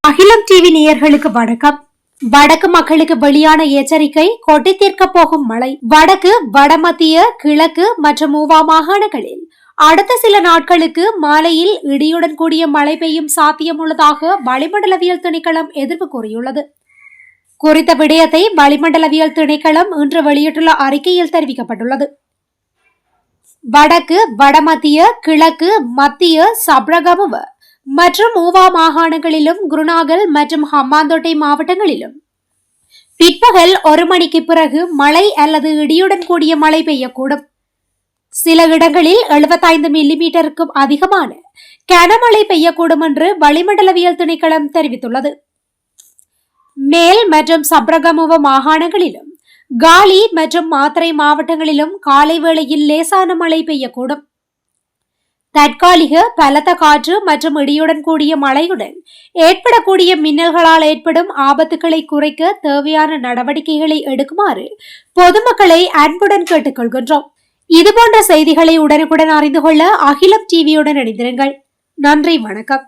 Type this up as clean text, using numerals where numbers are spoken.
அகிலம் டிவி நேயர்களுக்கு வணக்கம். வடக்கு மக்களுக்கு வெளியான எச்சரிக்கை: கொட்டி தீர்க்க போகும் மழை. வடக்கு, வடமத்திய, கிழக்கு மற்றும் ஊவா மாகாணங்களில் அடுத்த சில நாட்களுக்கு மாலையில் இடியுடன் கூடிய மழை பெய்யும் சாத்தியம் உள்ளதாக வளிமண்டலவியல் திணைக்களம் எதிர்ப்பு கூறியுள்ளது. குறித்த விடயத்தை வளிமண்டலவியல் திணைக்களம் இன்று வெளியிட்டுள்ள அறிக்கையில் தெரிவிக்கப்பட்டுள்ளது. வடக்கு, வடமத்திய, கிழக்கு, மத்திய, சப்ரகமுவ மற்றும் ஊவா மாகாணங்களிலும் குருநாகல் மற்றும் ஹம்பாந்தோட்டை மாவட்டங்களிலும் பிற்பகல் 1 மணிக்கு பிறகு மழை அல்லது இடியுடன் கூடிய மழை பெய்யக்கூடும். சில இடங்களில் 75 மில்லிமீட்டருக்கும் அதிகமான கனமழை பெய்யக்கூடும் என்று வளிமண்டலவியல் திணைக்களம் தெரிவித்துள்ளது. மேல் மற்றும் சப்ரகமுவ மாகாணங்களிலும் காலி மற்றும் மாத்தறை மாவட்டங்களிலும் காலை வேளையில் லேசான மழை பெய்யக்கூடும். தற்காலிக பலத்த காற்று மற்றும் இடியுடன் கூடிய மழையுடன் ஏற்படக்கூடிய மின்னல்களால் ஏற்படும் ஆபத்துக்களை குறைக்க தேவையான நடவடிக்கைகளை எடுக்குமாறு பொதுமக்களை அன்புடன் கேட்டுக்கொள்கின்றோம். இதுபோன்ற செய்திகளை உடனுக்குடன் அறிந்து கொள்ள அகிலம் டிவியுடன் இணைந்திருங்கள். நன்றி, வணக்கம்.